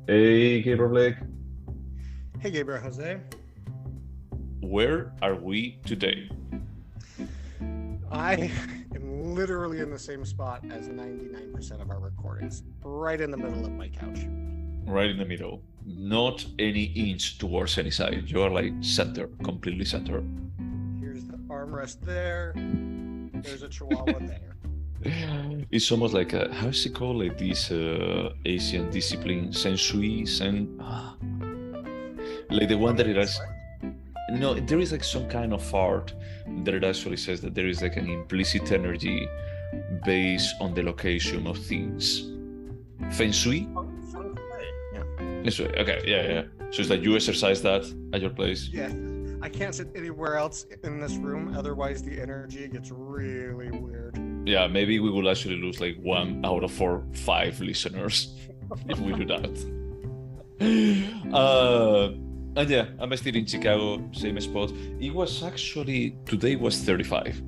Hey, Gaybros. Hey, Gabriel Jose. Where are we today? I am literally in the same spot as 99% of our recordings, right in the middle of my couch. Right in the middle. Not any inch towards any side. You are like center, completely center. Here's the armrest there. There's a chihuahua there. It's almost like how's it called? Like this Asian discipline, sensui, like the one that it has. No, there is like some kind of art that it actually says that there is like an implicit energy based on the location of things. Feng Shui? Yeah. Okay, yeah. So it's like you exercise that at your place? Yeah. I can't sit anywhere else in this room, otherwise the energy gets really weird. Yeah, maybe we will actually lose like 1 out of 4, 5 listeners if we do that. And yeah, I'm still in Chicago, same spot. It was actually, today was 35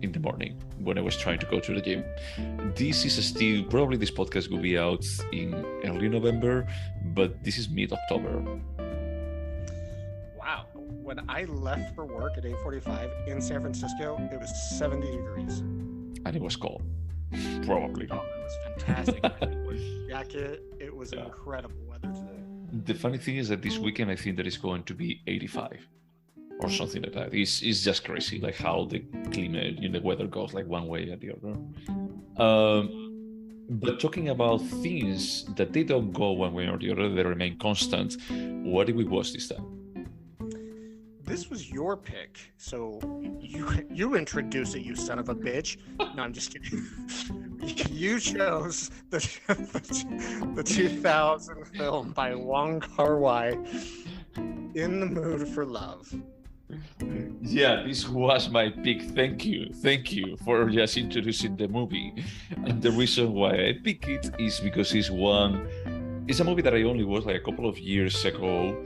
in the morning when I was trying to go to the gym. This is still, probably this podcast will be out in early November, but this is mid-October. Wow. When I left for work at 8:45 in San Francisco, it was 70 degrees. And it was cold, probably. Oh, it was fantastic. It was jacket. It was incredible weather today. The funny thing is that this weekend I think that it's going to be 85 or something like that. It's just crazy, like how the climate, the weather goes like one way or the other. But talking about things that they don't go one way or the other, they remain constant. What did we watch this time? This was your pick, so you introduce it, you son of a bitch. No, I'm just kidding. You chose the 2000 film by Wong Kar-wai, In the Mood for Love. Yeah, this was my pick. Thank you for just introducing the movie. And the reason why I pick it is because it's a movie that I only watched like a couple of years ago,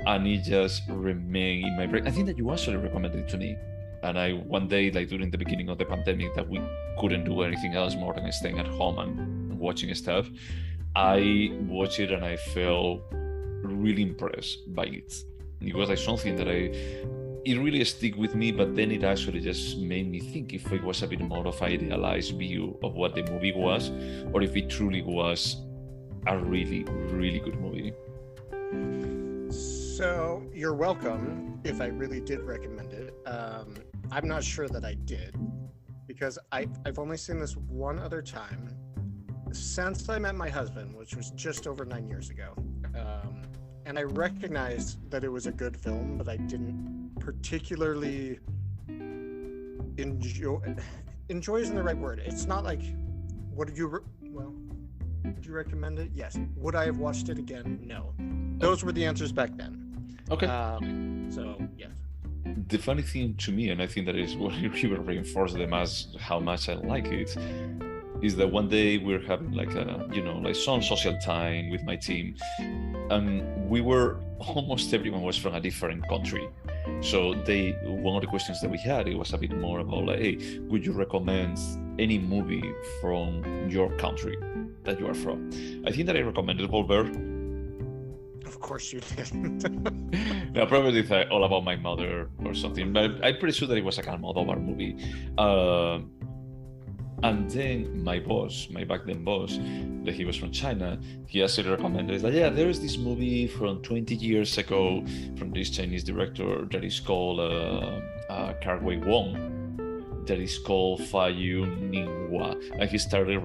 and it just remained in my brain. I think that you actually recommended it to me, and I one day, like during the beginning of the pandemic, that we couldn't do anything else more than staying at home and watching stuff, I watched it and I felt really impressed by it. It was like something that it really stuck with me, but then it actually just made me think if it was a bit more of an idealized view of what the movie was, or if it truly was a really, really good movie. So you're welcome if I really did recommend it. I'm not sure that I did, because I've only seen this one other time since I met my husband, which was just over 9 years ago. And I recognized that it was a good film, but I didn't particularly enjoy isn't the right word. It's not like, would you recommend it? Yes. Would I have watched it again? No. Those were the answers back then. Okay. So yes. The funny thing to me, and I think that is what really reinforced them as how much I like it, is that one day we're having like some social time with my team, and almost everyone was from a different country. So one of the questions that we had, it was a bit more about like, hey, would you recommend any movie from your country that you are from? I think that I recommended Volver. Of course you did. No, probably it's all about my mother or something, but I'm pretty sure that it was like a Almodovar movie. And then my back then boss, that he was from China, he actually recommended, like, yeah, there is this movie from 20 years ago from this Chinese director that is called Kar-wai Wong, that is called Fayu Ningwa, and he started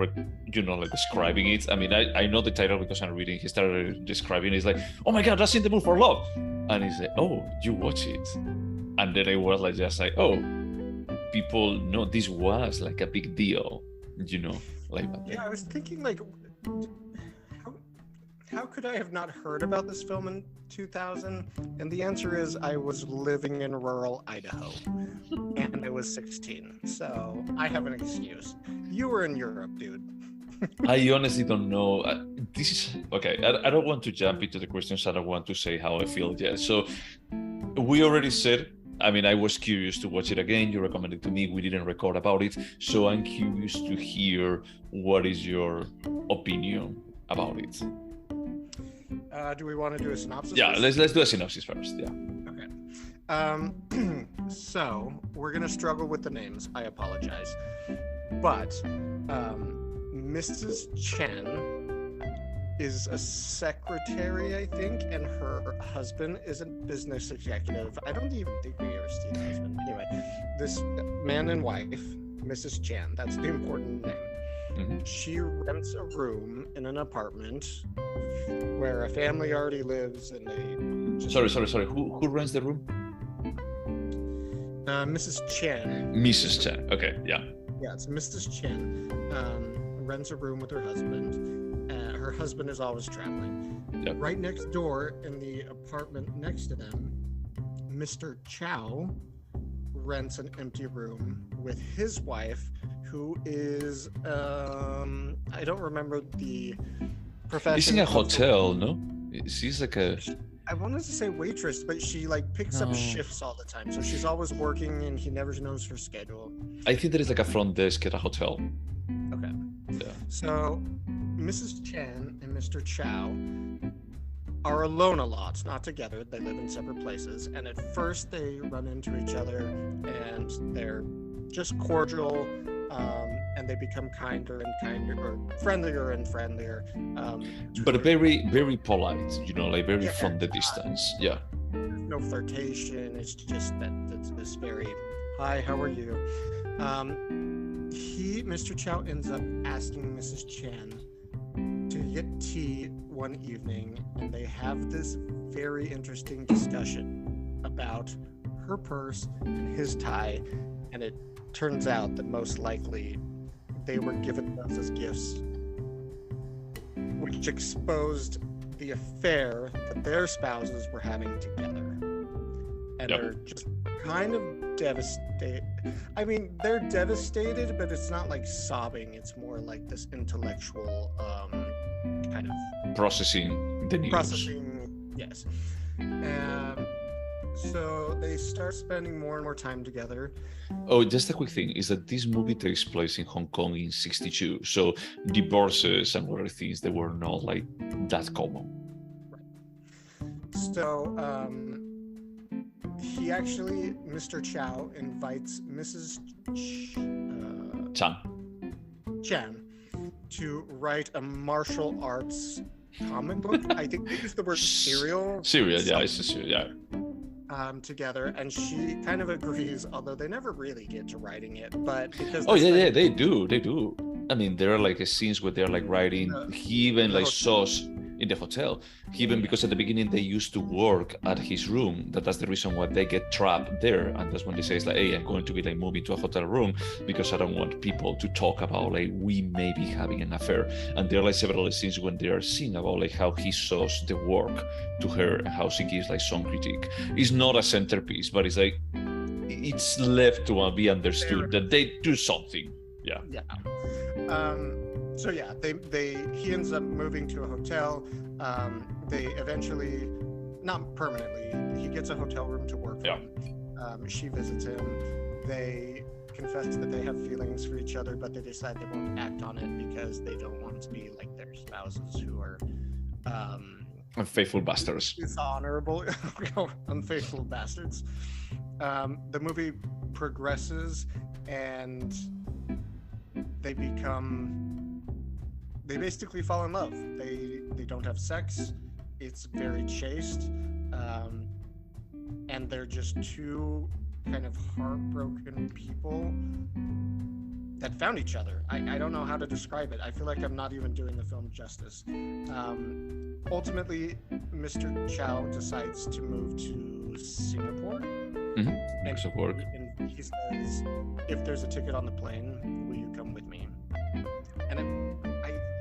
describing it. I mean, I know the title because I'm reading. He started describing it. It's like, oh my god, that's In the Mood for Love, and he said, oh, you watch it? And then I was like, just like, oh, people know this was like a big deal, like. Yeah, I was thinking like, how could I have not heard about this film in 2000? And the answer is I was living in rural Idaho and I was 16, so I have an excuse. You were in Europe, dude. I honestly don't know. This is okay. I don't want to jump into the questions. I don't want to say how I feel yet. So we already said, I mean, I was curious to watch it again. You recommended it to me. We didn't record about it. So I'm curious to hear what is your opinion about it. Do we want to do a synopsis? Yeah, let's do a synopsis first. Yeah. Okay. So we're gonna struggle with the names. I apologize, but Mrs. Chen is a secretary, I think, and her husband is a business executive. I don't even think we ever see the husband. Anyway, this man and wife, Mrs. Chen, that's the important name. Mm-hmm. She rents a room in an apartment where a family already lives, and they just... Sorry. Who rents the room? Mrs. Chen. Mrs. Chen. Okay, yeah. Yeah, it's Mrs. Chen. Rents a room with her husband. Her husband is always traveling. Yep. Right next door, in the apartment next to them, Mr. Chow rents an empty room with his wife, who is I don't remember the profession. He's in a hotel, no? She's like a... I wanted to say waitress, but she like picks up shifts all the time, so she's always working and he never knows her schedule. I think there is like a front desk at a hotel. Okay. Yeah. So Mrs. Chen and Mr. Chow are alone a lot, not together. They live in separate places, and at first they run into each other and they're just cordial, and they become kinder and kinder, or friendlier and friendlier. But very, very polite, like very from the distance. Yeah. There's no flirtation. It's just that it's this very, hi, how are you? Mr. Chow ends up asking Mrs. Chen to get tea one evening, and they have this very interesting discussion about her purse and his tie, and it turns out that most likely they were given those as gifts, which exposed the affair that their spouses were having together. And they're just kind of devastated. I mean, they're devastated, but it's not like sobbing. It's more like this intellectual kind of processing the news. Yes. So they start spending more and more time together. Oh, just a quick thing is that this movie takes place in Hong Kong in '62, so divorces and other things, they were not like that common. Right. So Mr. Chow invites Mrs. Chen to write a martial arts comic book. I think they use the word serial. Serial, yeah, it's a serial, yeah. Together, and she kind of agrees, although they never really get to writing it, but because they do. I mean, there are like scenes where they're like writing. He even like saws in the hotel. Even because at the beginning they used to work at his room. That's the reason why they get trapped there, and that's when they say it's like, hey, I'm going to be like moving to a hotel room because I don't want people to talk about like we may be having an affair. And there are like several scenes when they are seeing about like how he saws the work to her and how she gives like some critique. It's not a centerpiece, but it's like it's left to be understood that they do something. Yeah. So yeah, he ends up moving to a hotel. They eventually, not permanently, he gets a hotel room to work from. She visits him. They confess that they have feelings for each other, but they decide they won't act on it because they don't want to be like their spouses who are unfaithful bastards. Dishonorable, unfaithful bastards. The movie progresses and they basically fall in love. They don't have sex. It's very chaste. And they're just two kind of heartbroken people that found each other. I don't know how to describe it. I feel like I'm not even doing the film justice. Ultimately, Mr. Chow decides to move to Singapore. Makes it work. And he says, if there's a ticket on the plane, will you come with me? And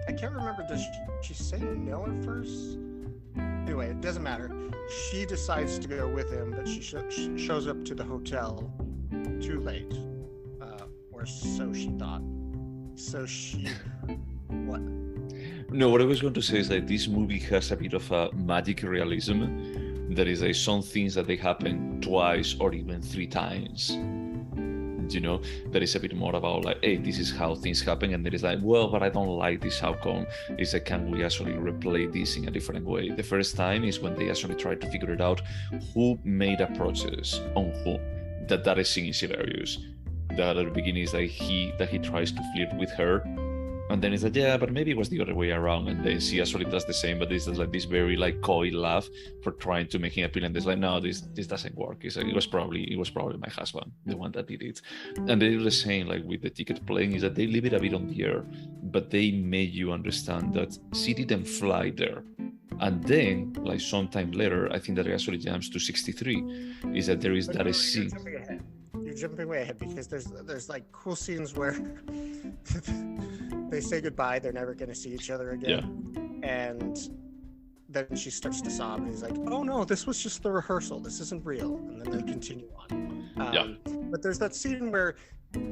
I can't remember, does she say no at first? Anyway, it doesn't matter. She decides to go with him, but she shows up to the hotel too late. Or so she thought. So she... What? No, what I was going to say is that this movie has a bit of a magic realism. There is some things that they happen twice or even three times you know, that is a bit more about like, hey, this is how things happen, and there is like, well, but I don't like this outcome. It's like, can we actually replay this in a different way? The first time is when they actually try to figure it out, who made approaches on who. That scene is hilarious. That at the beginning is like he tries to flirt with her, and then it's like, yeah, but maybe it was the other way around, and then she actually does the same, but this is like this very like coy laugh for trying to make him appeal, and it's like, no, this doesn't work. It's like, it was probably my husband, the one that did it. And they do the same like with the ticket plane, is that they leave it a bit on the air, but they made you understand that she didn't fly there. And then, like sometime later, I think that it actually jumps to 63, is that there is that scene. You're jumping way ahead, because there's like cool scenes where they say goodbye, they're never going to see each other again. Yeah. And then she starts to sob, and he's like, oh no, this was just the rehearsal, this isn't real. And then they continue on. But there's that scene where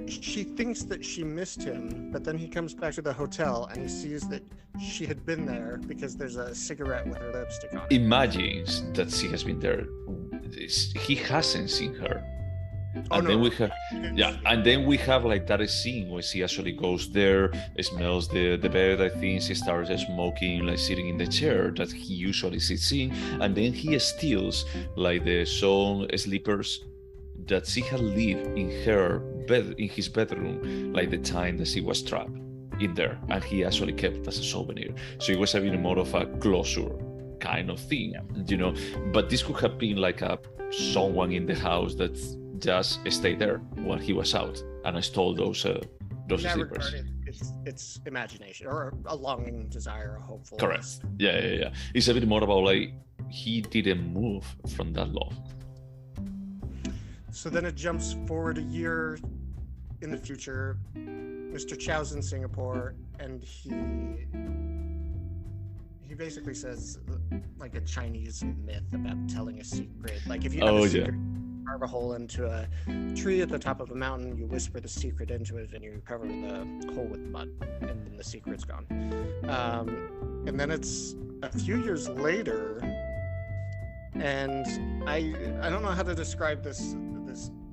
she thinks that she missed him, but then he comes back to the hotel and he sees that she had been there because there's a cigarette with her lipstick on it. Imagines that she has been there. He hasn't seen her. And then we have, and then we have like that scene where she actually goes there, smells the bed. I think she starts smoking, like sitting in the chair that he usually sits in, and then he steals like the song slippers that she had lived in her bed, in his bedroom, like the time that she was trapped in there, and he actually kept as a souvenir. So it was a bit more of a closure kind of thing, you know. But this could have been like someone in the house that just stayed there while he was out and stole those slippers. It's imagination, or a longing, desire, a hopeful. Correct. Yeah. It's a bit more about like he didn't move from that love. So then it jumps forward a year in the future. Mr. Chow's in Singapore, and he basically says like a Chinese myth about telling a secret. Like if you have a secret, carve a hole into a tree at the top of a mountain, you whisper the secret into it, and you cover the hole with mud, and then the secret's gone. And then it's a few years later, and I don't know how to describe this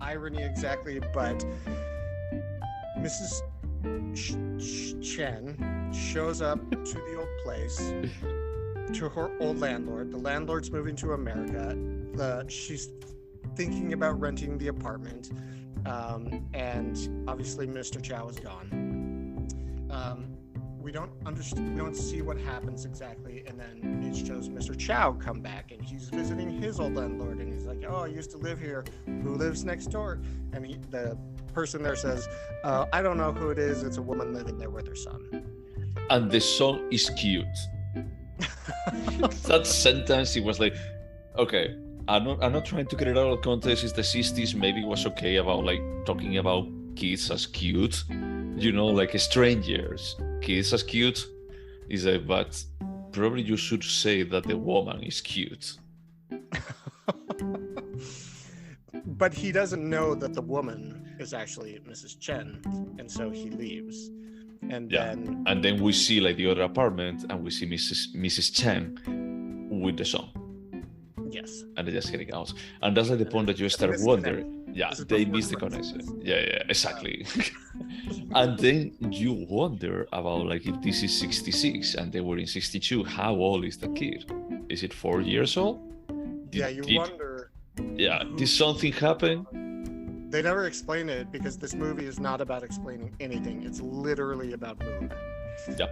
irony exactly, but Mrs. Chen shows up to the old place, to her old landlord. The landlord's moving to America. She's thinking about renting the apartment, and obviously Mr. Chow is gone. We don't see what happens exactly, and then it shows Mr. Chow come back, and he's visiting his old landlord, and he's like, oh, I used to live here, who lives next door? And the person there says, I don't know who it is, it's a woman living there with her son. And the son is cute. That sentence, it was like, okay, I'm not trying to get it out of context. It's the 60s, maybe it was okay about like talking about kids as cute, you know, like strangers, kids as cute. Is like, but probably you should say that the woman is cute. But he doesn't know that the woman is actually Mrs. Chen, and so he leaves. And then we see like the other apartment, and we see Mrs. Chen with the son. Yes. And they're just getting out. And that's like the point that you start wondering. Yeah, they miss the connection. Yeah, exactly. And then you wonder about like if this is 66 and they were in 62, how old is the kid? Is it 4 years old? Wonder. Yeah, did something happen? They never explain it, because this movie is not about explaining anything. It's literally about mood. Yeah.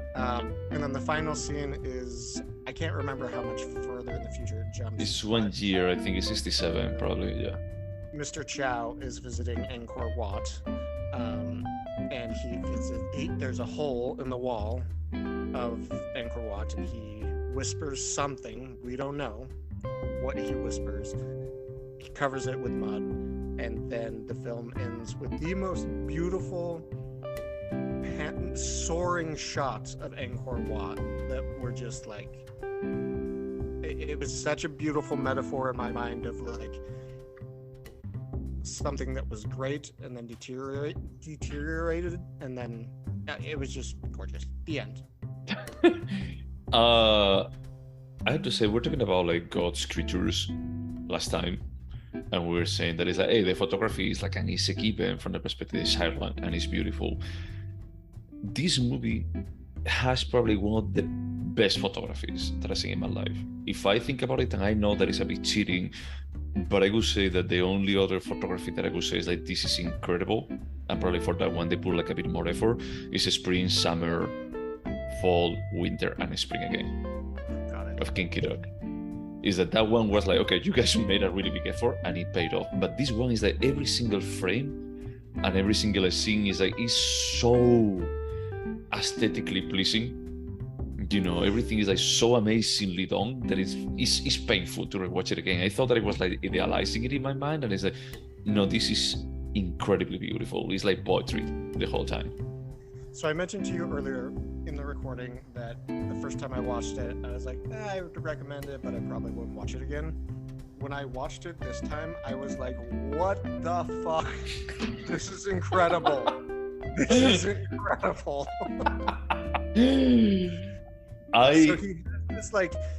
And then the final scene is, I can't remember how much further in the future it jumps. It's 1 year, I think it's 67 probably, yeah. Mr. Chow is visiting Angkor Wat, and there's a hole in the wall of Angkor Wat, and he whispers something, we don't know what he whispers. He covers it with mud, and then the film ends with the most beautiful soaring shots of Angkor Wat that were just like, it was such a beautiful metaphor in my mind of like something that was great and then deteriorated, and then it was just gorgeous. The end. I have to say, we're talking about like God's creatures last time, and we were saying that it's like, hey, the photography is like an easy given from the perspective of Ireland, and it's beautiful. This movie has probably one of the best photographies that I've seen in my life. If I think about it, and I know that it's a bit cheating, but I would say that the only other photography that I would say is like, this is incredible, and probably for that one they put like a bit more effort, is spring, summer, fall, winter, and spring again. Got it. Of Kinky Dog. Is that one was like, okay, you guys made a really big effort and it paid off. But this one is like every single frame and every single scene is like, is so aesthetically pleasing. You know, everything is like so amazingly done that it's painful to rewatch it again. I thought that it was like idealizing it in my mind, and it's like, no, this is incredibly beautiful. It's like poetry the whole time. So I mentioned to you earlier in the recording that the first time I watched it, I was like, I would recommend it, but I probably wouldn't watch it again. When I watched it this time, I was like, what the fuck? This is incredible. This is incredible.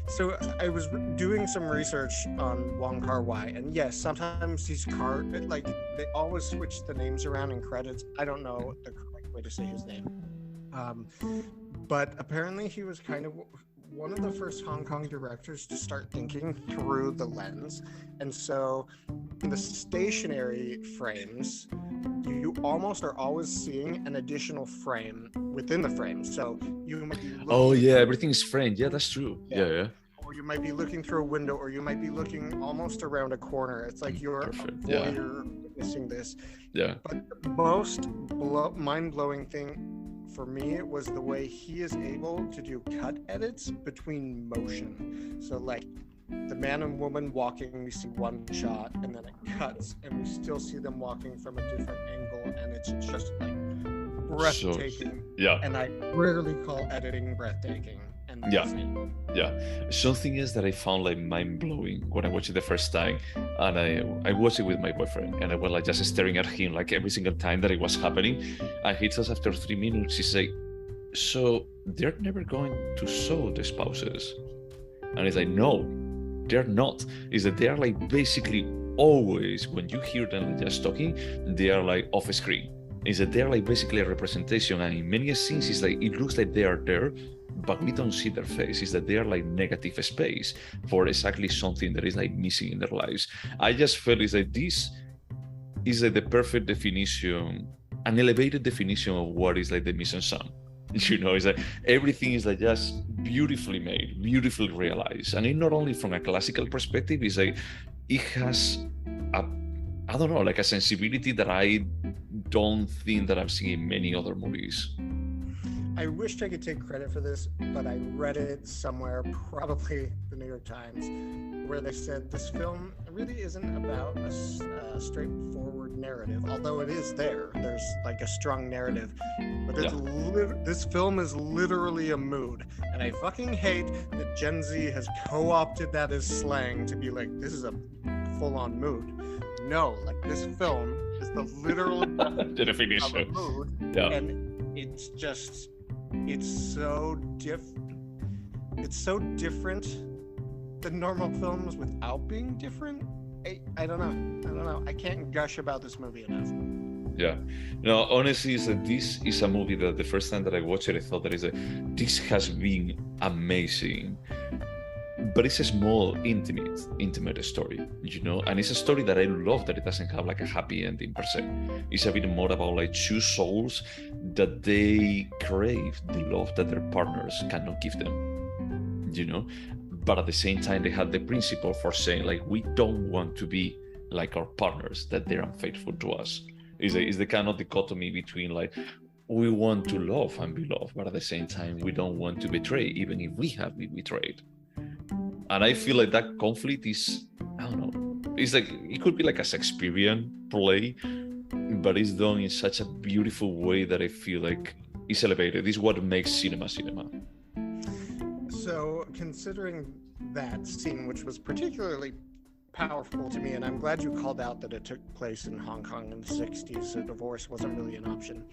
So I was doing some research on Wong Kar-wai, and yes, sometimes these they always switch the names around in credits. I don't know the correct way to say his name. But apparently he was kind of one of the first Hong Kong directors to start thinking through the lens. And so in the stationary frames, you almost are always seeing an additional frame within the frame. So you might be looking everything is framed. Yeah, that's true. Yeah. Or you might be looking through a window, or you might be looking almost around a corner. It's like you're witnessing this. Yeah. But the most mind-blowing thing for me, it was the way he is able to do cut edits between motion. So like the man and woman walking, we see one shot, and then it cuts, and we still see them walking from a different angle, and it's just like breathtaking. And I rarely call editing breathtaking. And Something else that I found like mind-blowing when I watched it the first time, and I watched it with my boyfriend, and I was like just staring at him like every single time that it was happening, and he tells after 3 minutes, he's like, so they're never going to show the spouses? And it's like, no, they're not. Is that they are like basically always, when you hear them just talking, they are like off screen. Is that they're like basically a representation, and in many scenes it's like it looks like they are there, but we don't see their face. Is that they are like negative space for exactly something that is like missing in their lives. I just felt is that this is like the perfect definition, an elevated definition of what is like the mise en scène. You know, it's like everything is like just beautifully made, beautifully realized, and it not only from a classical perspective, it's like it has I don't know, like a sensibility that I don't think that I've seen in many other movies. I wish I could take credit for this, but I read it somewhere, probably the New York Times, where they said this film really isn't about a straightforward narrative, although it is there. There's like a strong narrative, but this film is literally a mood, and I fucking hate that Gen Z has co-opted that as slang to be like, this is a full-on mood. No, like this film is the literal definition of a mood, and it's just, it's so different than normal films without being different. I don't know. I can't gush about this movie enough. Yeah, no, honestly, this is a movie that the first time that I watched it, I thought that this has been amazing. But it's a small, intimate story, you know, and it's a story that I love that it doesn't have like a happy ending per se. It's a bit more about like two souls that they crave the love that their partners cannot give them, you know, but at the same time they have the principle for saying like, we don't want to be like our partners, that they're unfaithful to us. Is the kind of dichotomy between like, we want to love and be loved, but at the same time we don't want to betray, even if we have been betrayed. And I feel like that conflict is, I don't know, it's like, it could be like a Shakespearean play, but it's done in such a beautiful way that I feel like it's elevated. This is what makes cinema. So considering that scene, which was particularly powerful to me, and I'm glad you called out that it took place in Hong Kong in the 60s, so divorce wasn't really an option.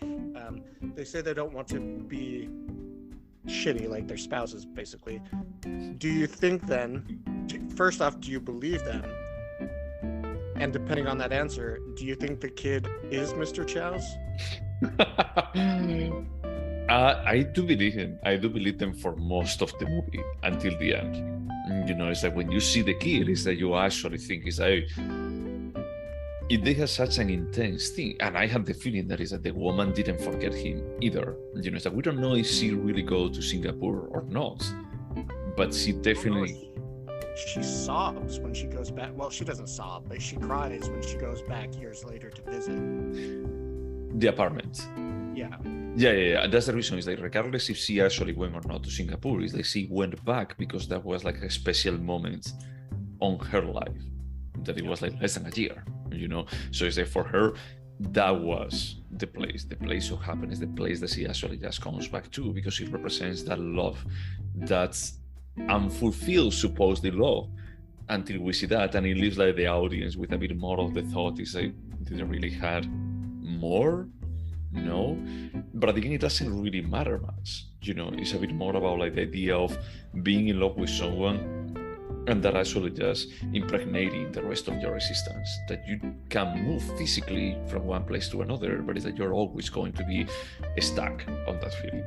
They say they don't want to be shitty like their spouses, basically. Do you think then, first off, do you believe them? And depending on that answer, do you think the kid is Mr. Chow's? I do believe him. I do believe them for most of the movie until the end. You know, it's like when you see the kid, it's that you actually think it's like they have such an intense thing. And I have the feeling that is that the woman didn't forget him either. You know, it's like we don't know if she really go to Singapore or not, but she definitely. She sobs when she goes back. Well, she doesn't sob, but she cries when she goes back years later to visit The apartment. Yeah. Yeah. That's the reason. Is like regardless if she actually went or not to Singapore, is like she went back because that was like a special moment on her life. That it was like less than a year, you know. So it's like for her, that was the place of happiness, the place that she actually just comes back to because it represents that love, that's unfulfilled supposedly love, until we see that, and it leaves like the audience with a bit more of the thought is like, did they really had more? No, but at the end it doesn't really matter much, you know. It's a bit more about like the idea of being in love with someone and that actually just impregnating the rest of your existence, that you can move physically from one place to another, but it's that you're always going to be stuck on that feeling.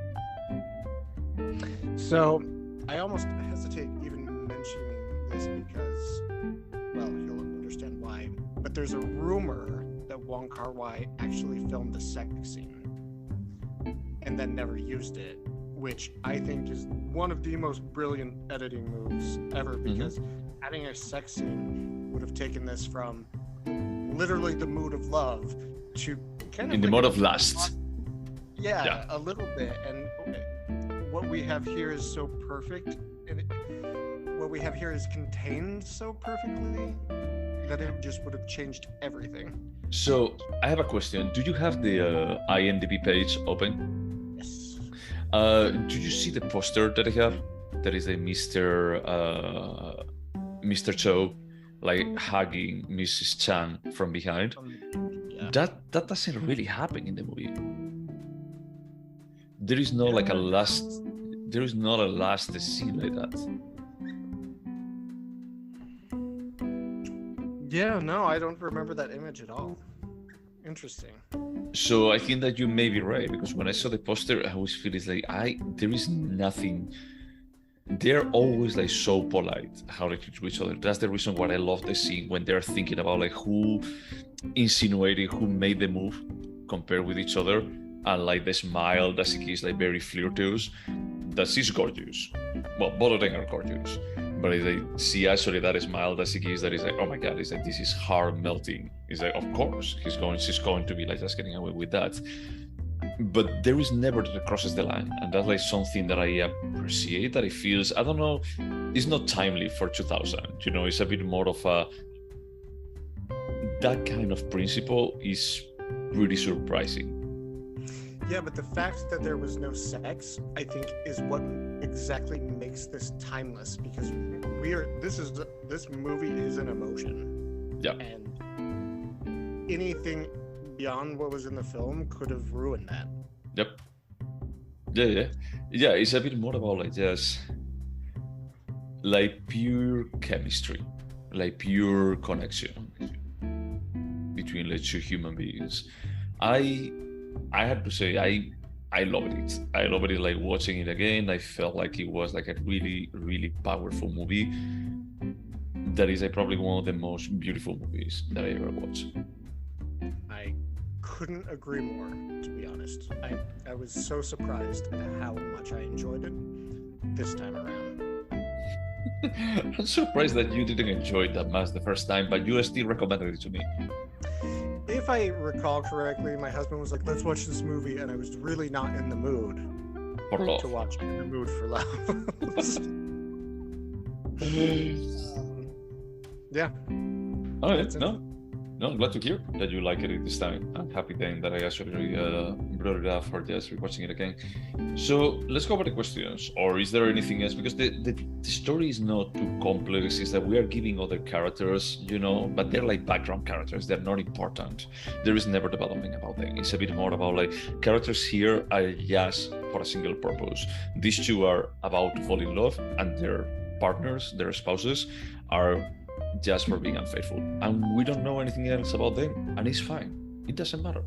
So I almost hesitate even mentioning this because, well, you'll understand why, but there's a rumor that Wong Kar-wai actually filmed a sex scene and then never used it, which I think is one of the most brilliant editing moves ever, because adding a sex scene would have taken this from literally the mood of love to kind of in the mode of lust. Yeah, a little bit. And what we have here is so perfect, and what we have here is contained so perfectly that it just would have changed everything. So I have a question. Do you have the IMDb page open? Yes. Do you see the poster that I have? That is a Mr. Cho like hugging Mrs. Chan from behind. Yeah. That doesn't really happen in the movie. There is no like a last. There is not a last scene like that. Yeah, no, I don't remember that image at all. Interesting. So I think that you may be right, because when I saw the poster, I always feel it's like there is nothing. They're always like so polite how they treat each other. That's the reason why I love the scene when they're thinking about like who insinuated, who made the move, compared with each other, and like the smile that she is like very flirtatious. That she's gorgeous. Well, both of them are gorgeous. But it's like, see actually that smile that she gives, that is like, oh my God, it's like, this is heart melting. It's like, of course, she's going to be like just getting away with that. But there is never that crosses the line. And that's like something that I appreciate, that it feels, I don't know, it's not timely for 2000. You know, it's a bit more of that kind of principle is really surprising. Yeah, but the fact that there was no sex, I think, is what exactly makes this timeless, because this movie is an emotion. Yeah. And anything beyond what was in the film could have ruined that. Yep. Yeah, it's a bit more about like just like pure chemistry, like pure connection between like two human beings. I have to say, I loved it. I loved it, like watching it again. I felt like it was like a really, really powerful movie. That is probably one of the most beautiful movies that I ever watched. I couldn't agree more, to be honest. I was so surprised at how much I enjoyed it this time around. I'm surprised that you didn't enjoy it that much the first time, but you still recommended it to me. If I recall correctly, my husband was like, let's watch this movie, and I was really not in the mood For love. to watch it, in the mood for love. Yeah. All right, no, I'm glad to hear that you like it this time. I'm happy then that I actually brought it up for just rewatching it again. So let's go over the questions. Or is there anything else? Because the story is not too complex. It's that we are giving other characters, you know, but they're like background characters. They're not important. There is never development about them. It's a bit more about like characters here are just for a single purpose. These two are about to fall in love, and their partners, their spouses, are just for being unfaithful, and we don't know anything else about them, and it's fine. It doesn't matter.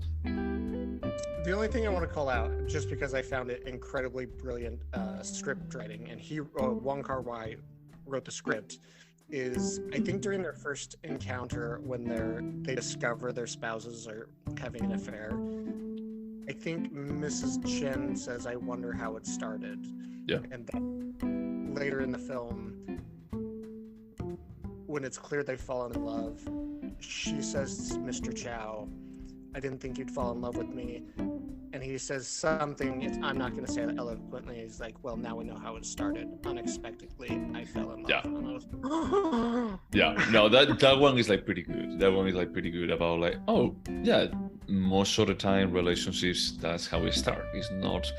The only thing I want to call out, just because I found it incredibly brilliant script writing, and Wong Kar-wai wrote the script, is I think during their first encounter when they discover their spouses are having an affair, I think Mrs. Chen says, "I wonder how it started." Yeah. And then later in the film, when it's clear they've fallen in love, she says to Mr. Chow, "I didn't think you'd fall in love with me." And he says something, I'm not going to say it eloquently, he's like, "Well, now we know how it started. Unexpectedly, I fell in love." Yeah. And I was, Yeah, no, that one is like pretty good. That one is like pretty good about like, oh yeah, most of the time relationships, that's how it starts. It's not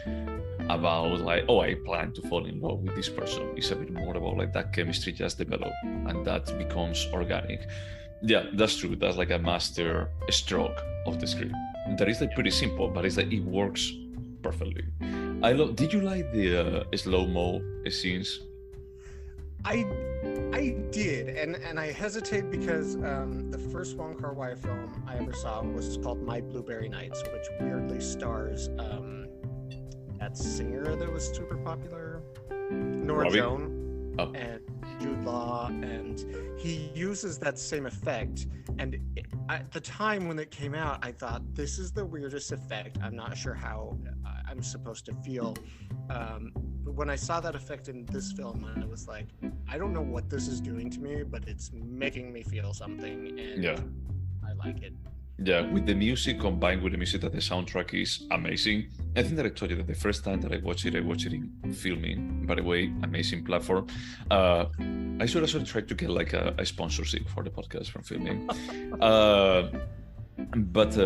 about like, oh, I plan to fall in love with this person. It's a bit more about like that chemistry just develop and that becomes organic. Yeah, that's true. That's like a master stroke of the script. That is like pretty simple, but it's like it works perfectly. Did you like the slow-mo scenes? I did, and I hesitate because the first Wong Kar-wai film I ever saw was called My Blueberry Nights, which weirdly stars that singer that was super popular, Nora Joan, and Jude Law, and he uses that same effect. And at the time when it came out, I thought, this is the weirdest effect. I'm not sure how I'm supposed to feel. But when I saw that effect in this film, I was like, I don't know what this is doing to me, but it's making me feel something, and yeah, I like it. Yeah, with the music combined with the music, that the soundtrack is amazing. I think that I told you that the first time that I watched it in Filming. By the way, amazing platform. I should also try to get like a sponsorship for the podcast from Filming. But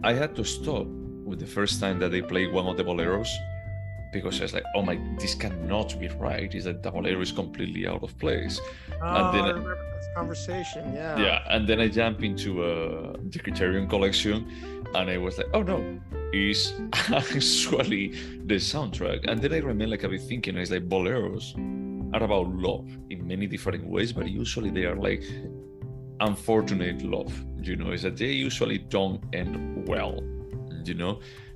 I had to stop with the first time that they played one of the boleros, because I was like, oh my, this cannot be right. Is that the bolero is completely out of place. And then I remember this conversation, yeah. Yeah, and then I jump into the Criterion collection, and I was like, oh no, it's actually the soundtrack. And then I remember like I've been thinking, it's like boleros are about love in many different ways, but usually they are like unfortunate love, is that they usually don't end well,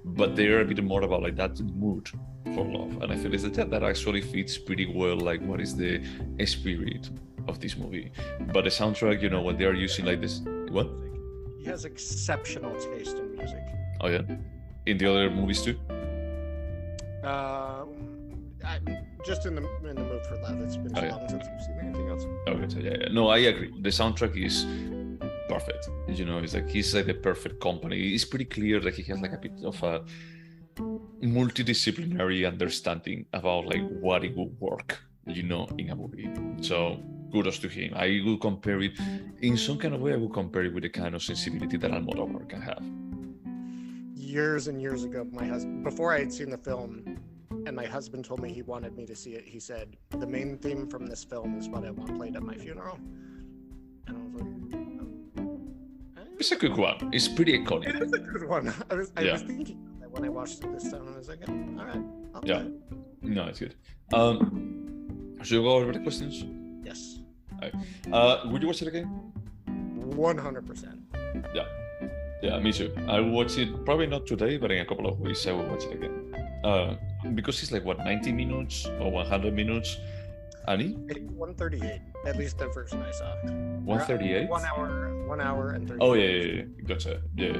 but they're a bit more about like that mood for love. And I feel that actually fits pretty well like what is the spirit of this movie. But the soundtrack, when they are using like this, what? He has exceptional taste in music. Oh yeah, in the other movies too. I'm just in the mood for love. It's been so long since you've seen anything else. Okay, so yeah. No, I agree. The soundtrack is perfect. It's like he's like the perfect company. It's pretty clear that he has like a bit of a multidisciplinary understanding about like what it would work, in a movie. So kudos to him. I will compare it in some kind of way. I will compare it with the kind of sensibility that Almodovar can have. Years and years ago, my husband, before I had seen the film, and my husband told me he wanted me to see it, he said, the main theme from this film is what I want played at my funeral. And I was like, it's a good one. It's pretty iconic. It is a good one. I was thinking that when I watched it this time, I was like, all right, I'll play it. No, it's good. Should we go over the questions? Yes. Would you watch it again? 100%. Yeah, me too. I will watch it, probably not today, but in a couple of weeks I will watch it again. Because it's like, 90 minutes or 100 minutes? Annie? 138, at least the version I saw. 138? 1 hour and 30 Oh, minutes. yeah. Gotcha. Yeah.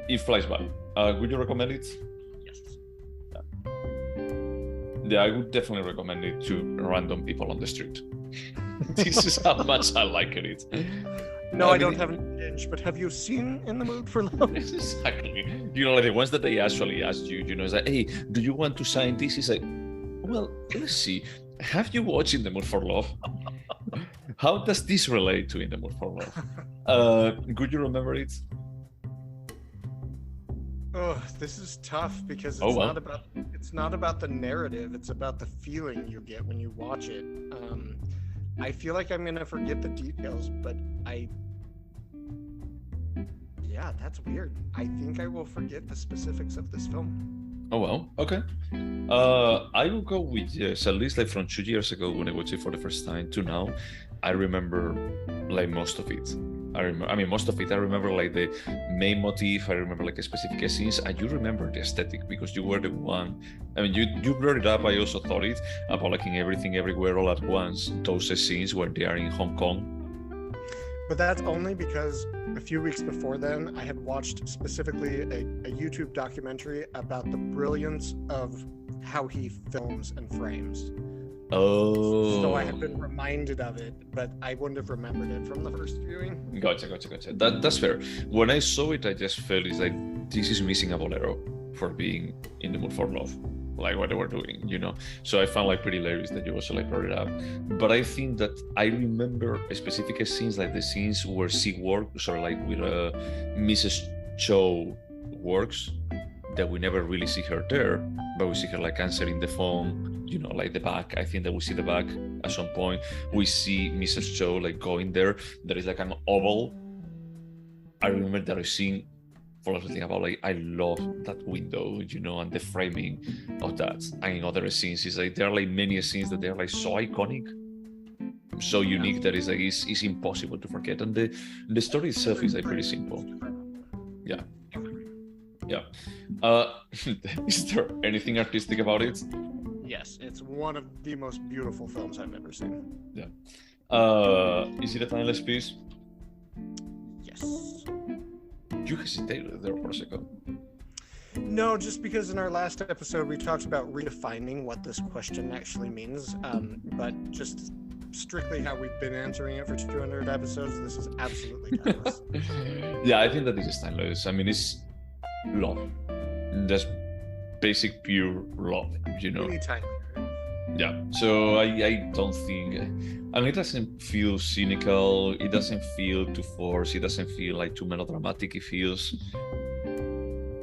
It flies by. Would you recommend it? Yes. Yeah, I would definitely recommend it to random people on the street. This is how much I like it. No, I don't have an binge, but have you seen In the Mood for Love? Exactly. Like the ones that they actually asked you, it's like, hey, do you want to sign this? It's like, well, let's see. Have you watched In the Mood for Love? How does this relate to In the Mood for Love? Could you remember it? Oh, this is tough because it's not about the narrative. It's about the feeling you get when you watch it. I feel like I'm gonna forget the details, but that's weird. I think I will forget the specifics of this film. Oh well, okay. I will go with yes, at least like from 2 years ago when I watched it for the first time to now. I remember like most of it. Most of it. I remember like the main motif. I remember like specific scenes, and you remember the aesthetic because you were the one. I mean, you brought it up. I also thought it about like in Everything Everywhere All at Once. Those scenes where they are in Hong Kong. But that's only because a few weeks before then, I had watched specifically a YouTube documentary about the brilliance of how he films and frames. Oh. So I had been reminded of it, but I wouldn't have remembered it from the first viewing. Gotcha. That's fair. When I saw it, I just felt it's like, this is missing a bolero for being in the mood for love, like what they were doing, you know? So I found like pretty hilarious that you also like brought it up. But I think that I remember specific scenes, like the scenes where she works, or like with Mrs. Cho works, that we never really see her there, but we see her like answering the phone, you know, like the back. I think that we see the back at some point. We see Mrs. Cho like going there. There is like an oval. I remember that I seen for everything about like, I love that window, you know, and the framing of that. And in other scenes, it's like there are like many scenes that they're like so iconic, so unique that it's like it's impossible to forget. And the story itself is like pretty simple. Yeah. Is there anything artistic about it? Yes, it's one of the most beautiful films I've ever seen. Yeah. Is it a timeless piece? Yes. You hesitated there for a second. No, just because in our last episode we talked about redefining what this question actually means, but just strictly how we've been answering it for 200 episodes, this is absolutely timeless. Yeah, I think that this is timeless. I mean, it's love. That's basic pure love, you know. Anytime. Yeah, so I don't think, I mean, it doesn't feel cynical, it doesn't feel too forced, it doesn't feel like too melodramatic. It feels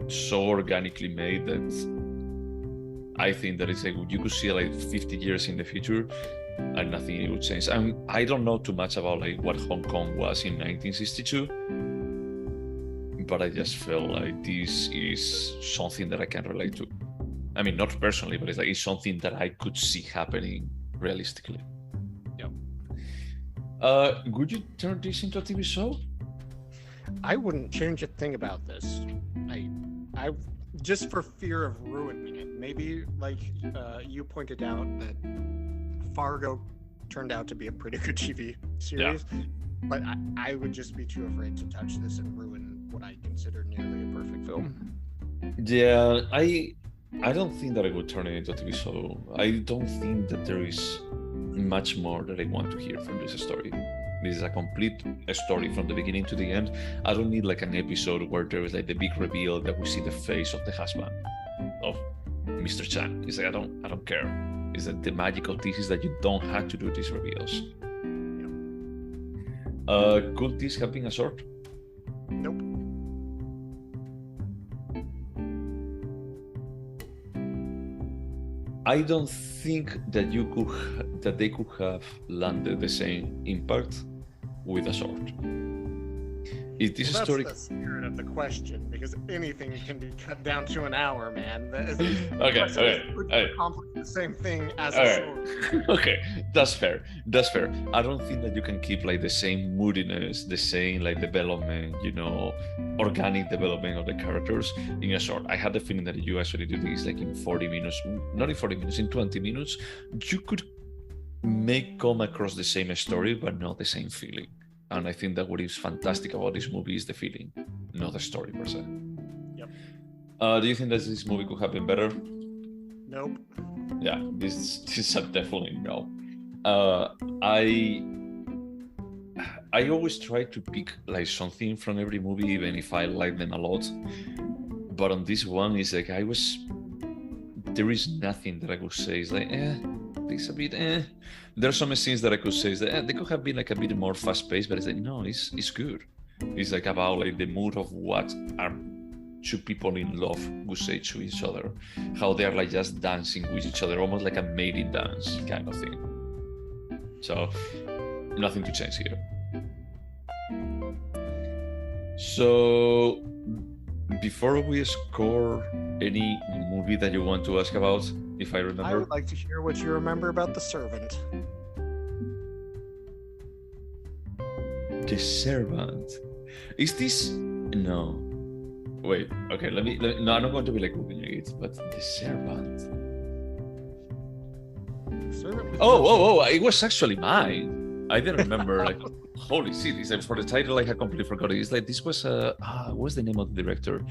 so organically made that I think that it's like you could see like 50 years in the future and nothing would change. I don't know too much about like what Hong Kong was in 1962, but I just felt like this is something that I can relate to. I mean, not personally, but it's something that I could see happening realistically. Yep. Would you turn this into a TV show? I wouldn't change a thing about this. I just for fear of ruining it. Maybe like you pointed out that Fargo turned out to be a pretty good TV series, but I would just be too afraid to touch this and ruin what I consider nearly a perfect film. Yeah, I don't think that I would turn it into a TV show. I don't think that there is much more that I want to hear from this story. This is a complete story from the beginning to the end. I don't need like an episode where there is like the big reveal that we see the face of the husband of Mr. Chan. It's like I don't care. It's like the magical thesis that you don't have to do these reveals. Could this have been a short? Nope. I don't think that they could have landed the same impact with a sword. Is this story? That's the spirit of the question, because anything can be cut down to an hour, man. Okay. Accomplish the same thing as a sword. Okay, that's fair. I don't think that you can keep like the same moodiness, the same like development, you know, organic development of the characters in a short. I had the feeling that you actually do this like in 40 minutes, not in 40 minutes, in 20 minutes, you could come across the same story, but not the same feeling. And I think that what is fantastic about this movie is the feeling, not the story per se. Yep. Do you think that this movie could have been better? Nope. Yeah, this is a definitely no. I always try to pick like something from every movie, even if I like them a lot. But on this one, it's like there is nothing that I would say is like, it's a bit, There's some scenes that I could say is that they could have been like a bit more fast-paced, but it's like, no, it's good. It's like about like the mood of what are two people in love would say to each other, how they're like just dancing with each other, almost like a mating dance kind of thing. So nothing to change here. So before we score, any movie that you want to ask about, if I remember? I would like to hear what you remember about The Servant. The Servant. Is this? No. Wait. Okay. Let me. No, I'm not going to be like googling it. But The Servant. Oh! It was actually mine. I didn't remember. Like, holy shit! It's like, for the title, like I completely forgot it. It's like this was what's the name of the director?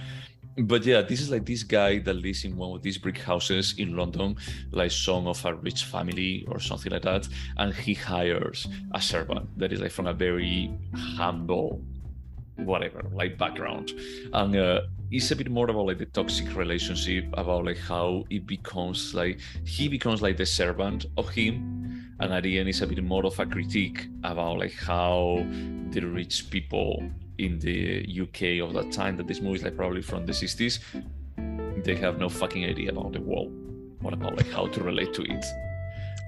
But yeah, this is like this guy that lives in one of these brick houses in London, like son of a rich family or something like that, and he hires a servant that is like from a very humble, whatever, like background, and it's a bit more about like the toxic relationship, about like how it becomes like he becomes like the servant of him, and at the end it's a bit more of a critique about like how the rich people in the UK of that time, that this movie is like probably from the 60s, they have no fucking idea about the world, what about like how to relate to it,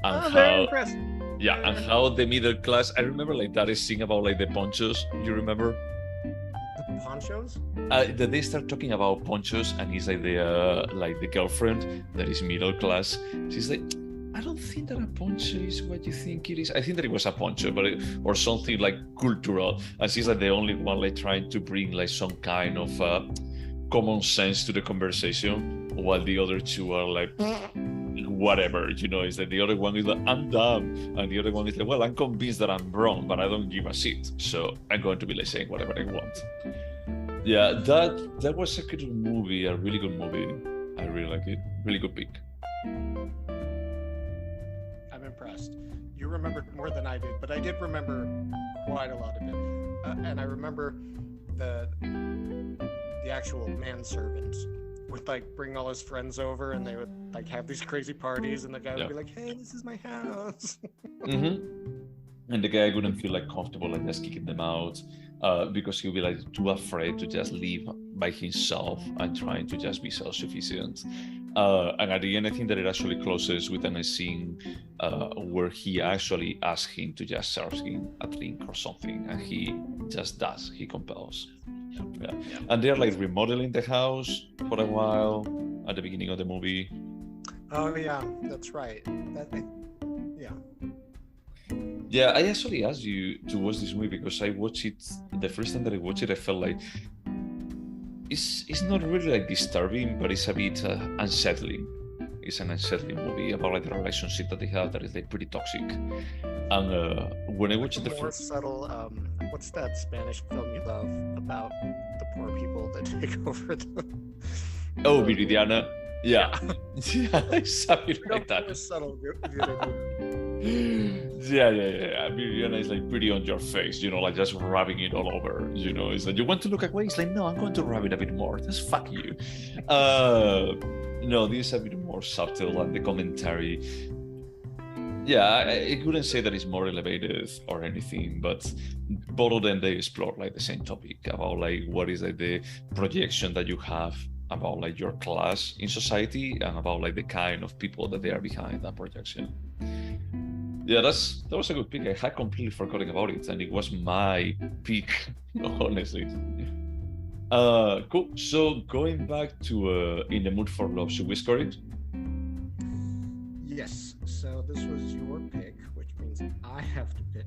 and very impressive. Yeah, and how the middle class. I remember like that is thing about like the ponchos. You remember? The ponchos? That they start talking about ponchos, and he's like the girlfriend that is middle class. She's like, I don't think that a poncho is what you think it is. I think that it was a poncho, but or something like cultural. And she's like the only one like trying to bring like some kind of common sense to the conversation, while the other two are like whatever, you know. It's like the other one is like, I'm dumb, and the other one is like, well, I'm convinced that I'm wrong, but I don't give a shit, so I'm going to be like saying whatever I want. Yeah, that was a good movie, a really good movie. I really like it. Really good pick. Impressed. You remembered more than I did, but I did remember quite a lot of it, and I remember the actual manservant would like bring all his friends over, and they would like have these crazy parties, and the guy would be like, "Hey, this is my house." And the guy wouldn't feel like comfortable like just kicking them out, because he'll be like too afraid to just live by himself and trying to just be self-sufficient. And at the end, I think that it actually closes with a scene where he actually asks him to just serve him a drink or something, and he just does. He compels. Yeah. And they're like remodeling the house for a while at the beginning of the movie. Oh yeah, that's right. Yeah, I actually asked you to watch this movie because I watched it the first time that I watched it. I felt like it's not really like disturbing, but it's a bit unsettling. It's an unsettling movie about like the relationship that they have that is like pretty toxic. And when I watched it the first, subtle. What's that Spanish film you love about the poor people that take over the? Oh, Viridiana. Yeah, yeah, something like that. More subtle. Yeah. Viridiana is like pretty on your face, you know, like just rubbing it all over, you know. It's like, you want to look away? It's like, no, I'm going to rub it a bit more. Just fuck you. No, this is a bit more subtle, and the commentary. Yeah, I couldn't say that it's more elevated or anything, but both of them, they explore like the same topic about like what is like the projection that you have about like your class in society, and about like the kind of people that they are behind that projection. Yeah, that was a good pick. I had completely forgotten about it, and it was my pick, honestly. Cool. So going back to In the Mood for Love, should we score it? Yes. So this was your pick, which means I have to pick.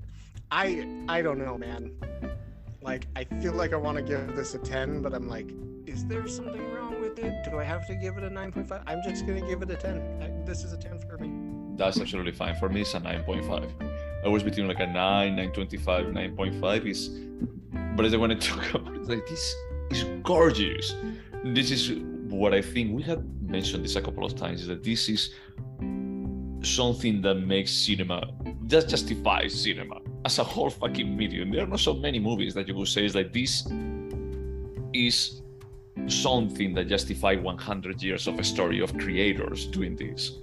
I don't know, man. Like, I feel like I want to give this a 10, but I'm like, is there something wrong with it? Do I have to give it a 9.5? I'm just gonna give it a 10. This is a 10 for me. That's absolutely fine. For me, it's a 9.5. I was between like a 9, 9.25, 9.5 is, but as I want to talk about it, like, this is gorgeous. This is what I think, we had mentioned this a couple of times, is that this is something that makes cinema, that justifies cinema as a whole fucking medium. There are not so many movies that you could say is like, this is something that justifies 100 years of a story of creators doing this.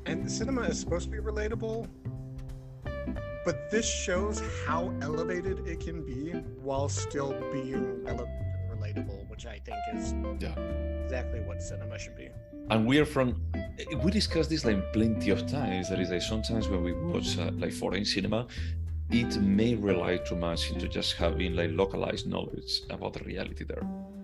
And cinema is supposed to be relatable, but this shows how elevated it can be while still being relevant and relatable, which I think is exactly what cinema should be. And we discussed this like plenty of times. That is like sometimes when we watch like foreign cinema, it may rely too much into just having like localized knowledge about the reality there.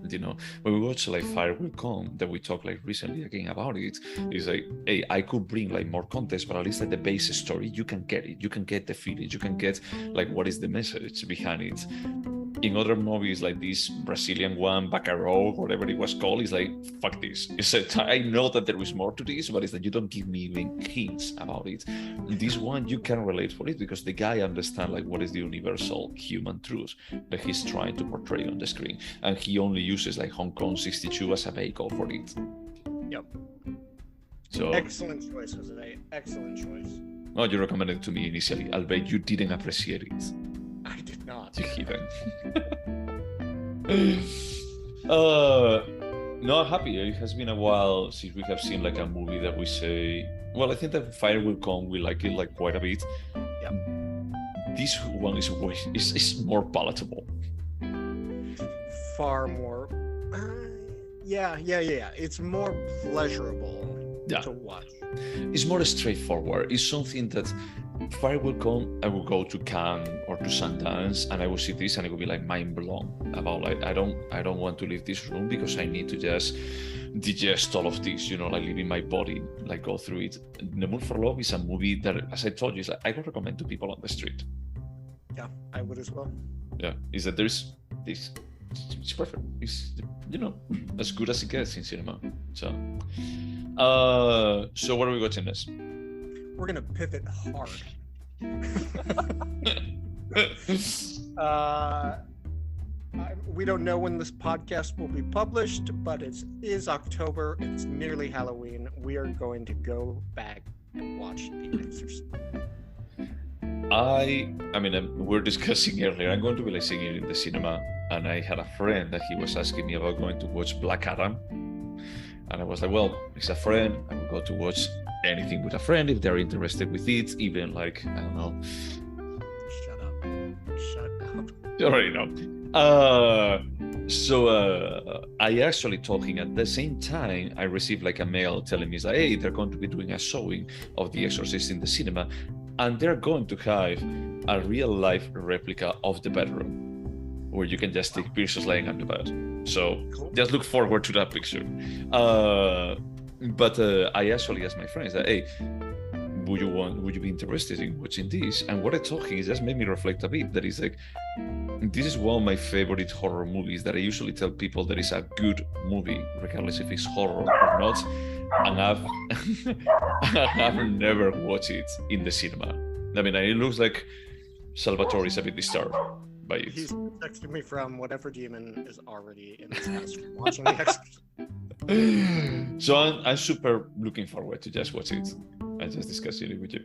You know, when we watch like Fire Will Come, that we talked like recently again about it, it's like, hey, I could bring like more context, but at least like the base story, you can get it, you can get the feeling, you can get like what is the message behind it. In other movies like this Brazilian one, Bacaro, whatever it was called, is like, fuck this. It's like, I know that there is more to this, but it's that you don't give me even hints about it. In this one, you can relate for it because the guy understands like what is the universal human truth that he's trying to portray on the screen, and he only uses like Hong Kong 62 as a vehicle for it. Yep. So excellent choice, Jose. Excellent choice. Oh, you recommended it to me initially, albeit you didn't appreciate it. I did not. You heathen. No, I'm happy. It has been a while since we have seen like a movie that we say, well, I think that Fire Will Come, we like it like quite a bit. Yeah. This one is more palatable. Far more. Yeah. It's more pleasurable to watch. It's more straightforward. It's something that Fire Will Come, I will go to Cannes or to Sundance and I will see this and it will be like mind blown about like I don't want to leave this room because I need to just digest all of this, you know, like leaving my body, like go through it. The Mood for Love is a movie that, as I told you, is like, I would recommend to people on the street. Yeah, I would as well. Yeah, is that there's this, it's perfect. It's, you know, as good as it gets in cinema. So what are we watching next? We're gonna pivot hard. We don't know when this podcast will be published, but it is October. It's nearly Halloween. We are going to go back and watch The Exorcist. I mean, we're discussing earlier. I'm going to be like seeing it in the cinema, and I had a friend that he was asking me about going to watch Black Adam, and I was like, well, it's a friend. I will go to watch anything with a friend if they're interested with it, even like, I don't know. Shut up. You already know. I actually talking at the same time, I received like a mail telling me, like, hey, they're going to be doing a showing of The Exorcist in the cinema, and they're going to have a real life replica of the bedroom where you can just take pictures laying on the bed. So cool. Just look forward to that picture. But I actually asked my friends that, hey, would you be interested in watching this? And what I'm talking is just made me reflect a bit. That is like, this is one of my favorite horror movies that I usually tell people that is a good movie, regardless if it's horror or not. And I've never watched it in the cinema. I mean, it looks like Salvatore is a bit disturbed by it. He's texting me from whatever demon is already in his house watching The Exorcist. So I'm super looking forward to just watch it and just discuss it with you.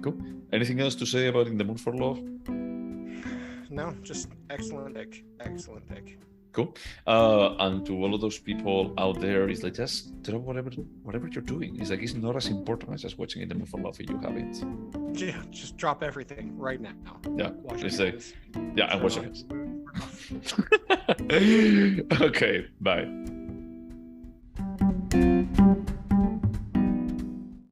Cool. Anything else to say about In the Mood for Love? No, just excellent pick. Cool. And to all of those people out there, it's like just throw whatever you're doing. It's like it's not as important as just watching In the Mood for Love if you haven't. Yeah, just drop everything right now. Yeah, it's like and watch it. Okay, bye.